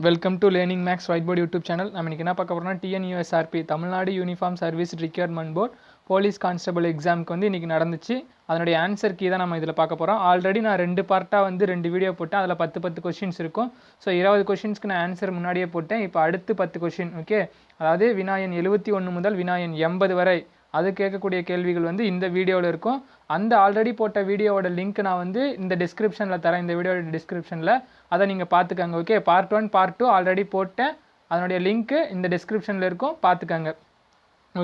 Welcome to learning maths white board YouTube channel. நம்ம இன்றைக்கி என்ன பார்க்க போகிறோம்னா TNUSRB Tamil Nadu uniform service recruitment board police constable எக்ஸாமுக்கு வந்து இன்றைக்கி நடந்துச்சு. அதனுடைய ஆன்சர் கீ தான் நம்ம இதில் பார்க்க போகிறோம். ஆல்ரெடி நான் 2 பார்ட்டாக வந்து 2 வீடியோ போட்டேன். அதில் 10 கொஷின்ஸ் இருக்கும். ஸோ 20 கொஷின்ஸ்க்கு நான் ஆன்சர் முன்னாடியே போட்டேன். இப்போ அடுத்து 10 கொஷின். ஓகே, அதாவது வினாயன் 71 முதல் வினாயன் 80 வரை அது கேட்கக்கூடிய கேள்விகள் வந்து இந்த வீடியோவில் இருக்கும். அந்த ஆல்ரெடி போட்ட வீடியோவோட லிங்க் நான் வந்து இந்த டிஸ்கிரிப்ஷனில் தரேன், இந்த வீடியோட டிஸ்கிரிப்ஷனில். அதை நீங்கள் பார்த்துக்கங்க. ஓகே, பார்ட் 1 பார்ட் 2 ஆல்ரெடி போட்டேன். அதனுடைய லிங்க்கு இந்த டிஸ்கிரிப்ஷனில் இருக்கும், பார்த்துக்கங்க.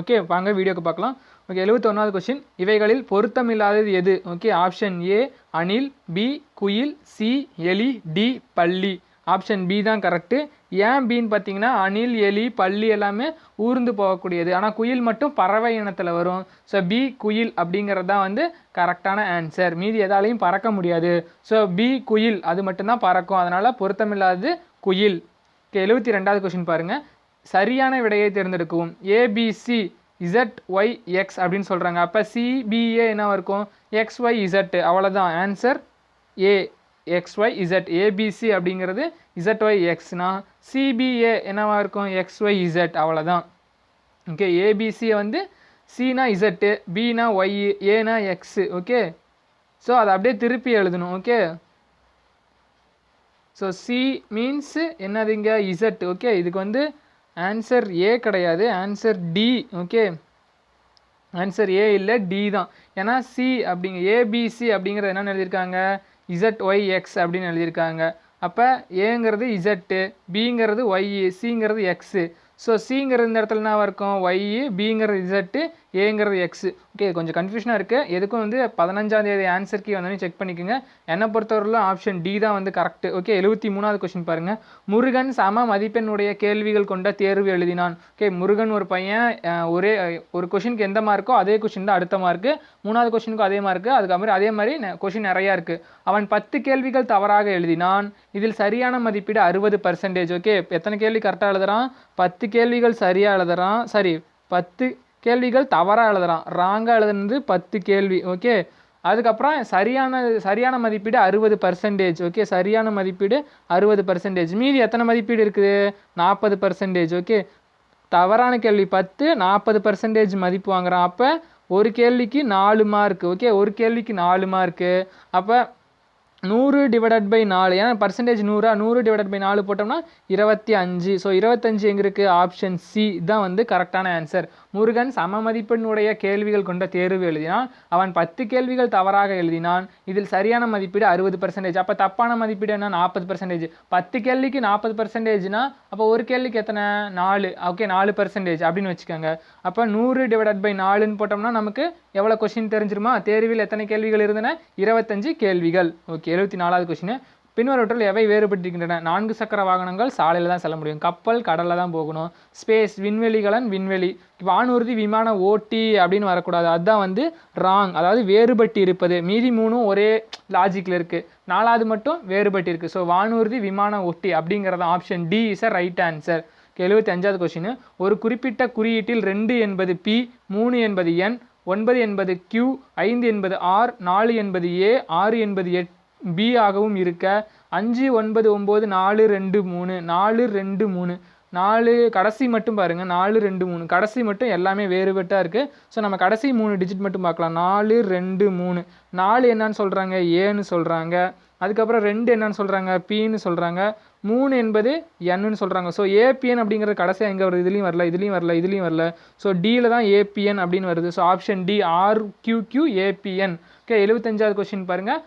ஓகே, வாங்க வீடியோக்கு பார்க்கலாம். ஓகே, 71வது கொஸ்டின், இவைகளில் பொருத்தமில்லாதது எது? ஓகே, ஆப்ஷன் ஏ அணில், பி குயில், சி எலி, டி பள்ளி. ஆப்ஷன் பி தான் கரெக்டு. ஏன் பின்னு பார்த்தீங்கன்னா அணில், எலி, பள்ளி எல்லாமே ஊர்ந்து போகக்கூடியது. ஆனால் குயில் மட்டும் பறவை இனத்தில் வரும். ஸோ பி குயில் அப்படிங்கிறது தான் வந்து கரெக்டான ஆன்சர். மீதி எதாலையும் பறக்க முடியாது. ஸோ பி குயில் அது மட்டும்தான் பறக்கும். அதனால் பொருத்தமில்லாதது குயில். ஓகே, 72வது கொஸ்டின் பாருங்கள். சரியான விடையை தேர்ந்தெடுக்கவும். ஏபிசி ZY X அப்படின்னு சொல்கிறாங்க. அப்போ CBA என்னவா இருக்கும்? XYZ. அவ்வளோதான் ஆன்சர். ஏ XYZ. ABC அப்படிங்கிறது ZYXனா CBA என்னவா இருக்கும்? XYZ. அவ்வளோதான். ஓகே, ஏபிசியை வந்து சினா Z, பினா Y, ஏனா X. ஓகே, ஸோ அதை அப்படியே திருப்பி எழுதணும். ஓகே, ஸோ சி மீன்ஸ் என்னதுங்க? Z. ஓகே, இதுக்கு வந்து ஆன்சர் ஏ கிடையாது, answer D. Okay, answer A இல்லை, டி தான். ஏன்னா சி அப்படிங்க ஏபிசி அப்படிங்கிறது என்னென்னு எழுதியிருக்காங்க? ZYX அப்படின்னு எழுதியிருக்காங்க. அப்போ ஏங்கிறது Z, பிங்கிறது Y, சிங்கிறது X. ஸோ சிங்கிறது இந்த இடத்துல என்ன இருக்கும்? Y, பிங்கிறது Z, ஏங்கிறது X. ஓகே, கொஞ்சம் கன்ஃபியூஷனாக இருக்குது. எதுக்கும் வந்து 15ஆம் தேதி ஆன்சர் கீ வந்தோடனே செக் பண்ணிக்கோங்க. என்னை பொறுத்தவரையிலும் ஆப்ஷன் டி தான் வந்து கரெக்டு. ஓகே, 73வது கொஸ்டின் பாருங்கள். முருகன் சம மதிப்பெண்ணுடைய கேள்விகள் கொண்ட தேர்வு எழுதினான். ஓகே, முருகன் ஒரு பையன் ஒரே ஒரு கொஷினுக்கு எந்த மார்க்கோ அதே கொஷின் தான் அடுத்த மார்க்கு. 3வது கொஷினுக்கும் அதே மார்க்கு. அதுக்கப்புறம் அதே மாதிரி கொஷின் நிறையா இருக்குது. அவன் 10 கேள்விகள் தவறாக எழுதினான். இதில் சரியான மதிப்பீடு 60%. ஓகே, எத்தனை கேள்வி கரெக்டாக எழுதுறான்? 10 கேள்விகள் சரியாக எழுதுறான். சரி, 10 கேள்விகள் தவறாக எழுதுறான். ராங்காக எழுதுனது 10 கேள்வி. ஓகே, அதுக்கப்புறம் சரியான மதிப்பீடு 60%. ஓகே, சரியான மதிப்பீடு 60%. மீதி எத்தனை மதிப்பீடு இருக்குது? 40%. ஓகே, தவறான கேள்வி 10, 40% மதிப்பு வாங்குறான். அப்போ ஒரு கேள்விக்கு 4 மார்க். ஓகே, ஒரு கேள்விக்கு 4 மார்க்கு. அப்போ 100 டிவைடட் பை 4, ஏன்னா பர்சன்டேஜ் 100, 100 டிவைடட் பை 4 போட்டோம்னா 25. ஸோ 25 எங்கே இருக்குது? ஆப்ஷன் சி தான் வந்து கரெக்டான ஆன்சர். முருகன் சம மதிப்பெண்ணுடைய கேள்விகள் கொண்ட தேர்வு எழுதினான். அவன் 10 கேள்விகள் தவறாக எழுதினான். இதில் சரியான மதிப்பீடு 60%. அப்போ தப்பான மதிப்பீடு என்ன? 40%. 10 கேள்விக்கு 40%னா அப்போ ஒரு கேள்விக்கு எத்தனை? 4. ஓகே, 4% அப்படின்னு வச்சுக்கோங்க. அப்போ 100 டிவைடட் பை 4ன்னு போட்டோம்னா நமக்கு எவ்வளோ கொஸ்டின் தெரிஞ்சிருமா? தேர்வில் எத்தனை கேள்விகள் இருந்தன? 25 கேள்விகள். Okay, 74வது question. பின்வருவற்றில் எவை வேறுபட்டிருக்கின்றன? 4 சக்கர வாகனங்கள் சாலையில் தான் செல்ல முடியும். கப்பல் கடலில் தான் போகணும். ஸ்பேஸ் விண்வெளிகளன் விண்வெளி. வானூர்தி விமான ஓட்டி அப்படின்னு வரக்கூடாது. அதுதான் வந்து ராங், அதாவது வேறுபட்டு இருப்பது. மீதி 3 ஒரே லாஜிக்கில் இருக்குது. 4வது மட்டும் வேறுபட்டு இருக்குது. ஸோ வானூர்தி விமான ஓட்டி அப்படிங்கிறது option D is a right answer. 75வது கொஸ்டின். ஒரு குறிப்பிட்ட குறியீட்டில் 2 என்பது P, 3 என்பது N, 9 என்பது Q, 5 என்பது R, 4 என்பது A, 6 என்பது B ஆகவும் இருக்க 5, 9, 9, 4, 2, 3, 4, 2, 3, 4 கடைசி மட்டும் பாருங்கள். 4, 2, 3 கடைசி மட்டும் எல்லாமே வேறுபட்டாக இருக்குது. ஸோ நம்ம கடைசி 3 டிஜிட் மட்டும் பார்க்கலாம். 4, 2, 3. 4 என்னன்னு சொல்கிறாங்க? ஏன்னு சொல்கிறாங்க. அதுக்கப்புறம் 2 என்னன்னு சொல்கிறாங்க? பின்னு சொல்கிறாங்க. 3 என்பது என்னன்னு சொல்கிறாங்க. ஸோ ஏபிஎன் அப்படிங்கிறது கடைசியாக எங்கே வருது? இதுலேயும் வரல, இதுலேயும் வரல, இதுலேயும் வரல. ஸோ டியில் தான் ஏபிஎன் அப்படின்னு வருது. So option D RQQ APN. Okay, 75வது கொஸ்டின் பாருங்கள்.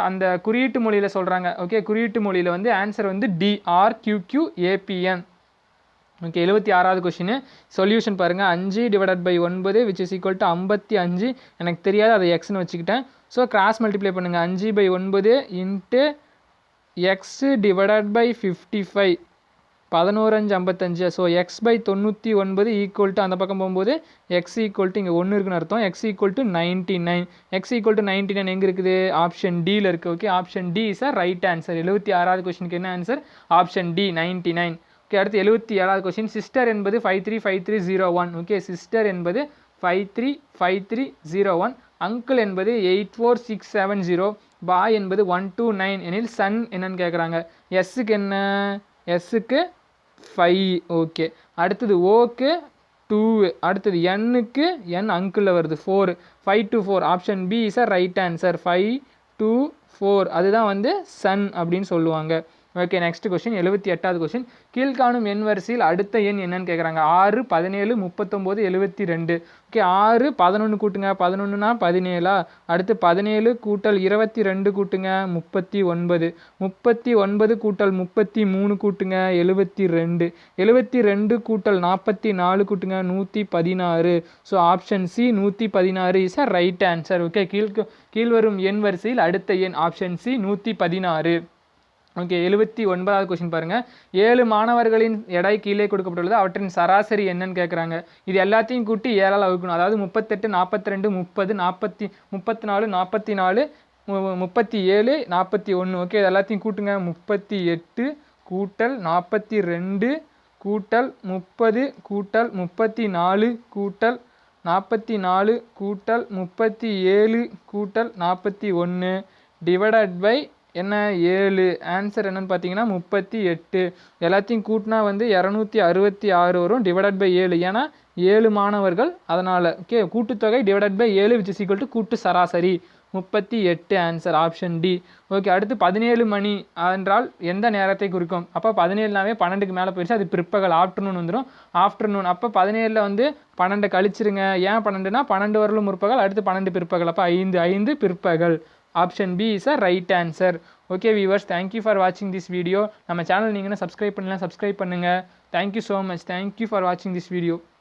அந்த குறியீட்டு மொழியில் சொல்கிறாங்க. ஓகே, குறியீட்டு மொழியில் வந்து ஆன்சர் வந்து டி RQQ ஏபிஎன். ஓகே, 76வது கொஸ்டின். சொல்யூஷன் பாருங்கள். 5 divided by 9 which is equal to 55. எனக்கு தெரியாது, அதை எக்ஸ்னு வச்சுக்கிட்டேன். ஸோ கிராஸ் மல்டிப்ளை பண்ணுங்கள். 5 by 9 into X divided by 55. 11, 5, 55. So X by 99 equal to அந்த பக்கம் போகும்போது எக்ஸ் ஈக்குவல் டு இங்கே 1 இருக்குன்னு அர்த்தம். X equal to 99. X equal to 99 எங்கே இருக்குது? ஆப்ஷன் டியில் இருக்குது. Okay, option D is a right answer. 76வது கொஸ்டினுக்கு என்ன ஆன்சர்? Option D 99. ஓகே, அடுத்து 77வது கொஸ்டின். சிஸ்டர் என்பது 535301. ஓகே, சிஸ்டர் என்பது 535301. அங்கிள் என்பது 84670. பாய் என்பது 129 எனில் சன் என்னன்னு கேட்குறாங்க. எஸ்ஸுக்கு என்ன? எஸ்ஸுக்கு 5 ஓகே. அடுத்தது ஓக்கு 2, அடுத்தது எண்ணுக்கு என் அங்கிளில் வருது 4, 5 to 4 option B is a right answer. 5 to 4 அதுதான் வந்து சன் அப்படின்னு சொல்லுவாங்க. ஓகே, நெக்ஸ்ட் கொஸ்டின் 78வது கொஸ்டின். கீழ்காணும் எண் வரிசையில் அடுத்த எண் என்னன்னு கேட்குறாங்க. 6, 17, 39, 72. ஓகே, 6 11 கூட்டுங்க, 11னா 17. அடுத்து 17 கூட்டல் 22 கூட்டுங்க 39, 39 கூட்டல் 33 கூட்டுங்க 72, 72 கூட்டல் 44 கூட்டுங்க 116. So option C 116 is a right answer. Okay, கீழ்வரும் எண் வரிசையில் அடுத்த எண் ஆப்ஷன் சி 116. ஓகே, 79வது கொஸ்டின் பாருங்க. 7 மாணவர்களின் எடை கீழே கொடுக்கப்பட்டுள்ளது, அவற்றின் சராசரி என்னன்னு கேட்குறாங்க. இது எல்லாத்தையும் கூட்டி 7ஆல் வகுக்கணும். அதாவது 38, 42, 30, 40, 34, 44, 37, 41. ஓகே, இது எல்லாத்தையும் கூட்டுங்க. 38 கூட்டல் 42 கூட்டல் 30 கூட்டல் 34 கூட்டல் 44 கூட்டல் 37 கூட்டல் 41 டிவைடட் பை என்ன 7. ஆன்சர் என்னன்னு பார்த்தீங்கன்னா 38. எல்லாத்தையும் கூட்டினா வந்து 266 வரும், டிவைடட் பை 7. ஏன்னா 7 மாணவர்கள், அதனால். ஓகே, கூட்டுத்தொகை divided by 7 which is equal to கூட்டு சராசரி 38. Answer option D. ஓகே, அடுத்து 17 மணி என்றால் எந்த நேரத்தை குறிக்கும். அப்போ 17னாவே 12க்கு மேலே போயிடுச்சு, அது பிற்பகல், ஆஃப்டர்நூன் வந்துடும். ஆஃப்டர்நூன் அப்போ 17ல் வந்து 12 கழிச்சிருங்க. ஏன் 12னா 12 வரலும் முற்பகல், அடுத்து 12 பிற்பகல். அப்போ 5 பிற்பகல். Option B is a right answer. Okay viewers, thank you for வாட்சிங் திஸ் வீடியோ. நம்ம சேனல் நீங்கள் சப்ஸ்கிரைப் பண்ணலாம், சப்ஸ்கிரைப் பண்ணுங்கள். Thank you so much. Thank you for வாட்சிங் திஸ் வீடியோ.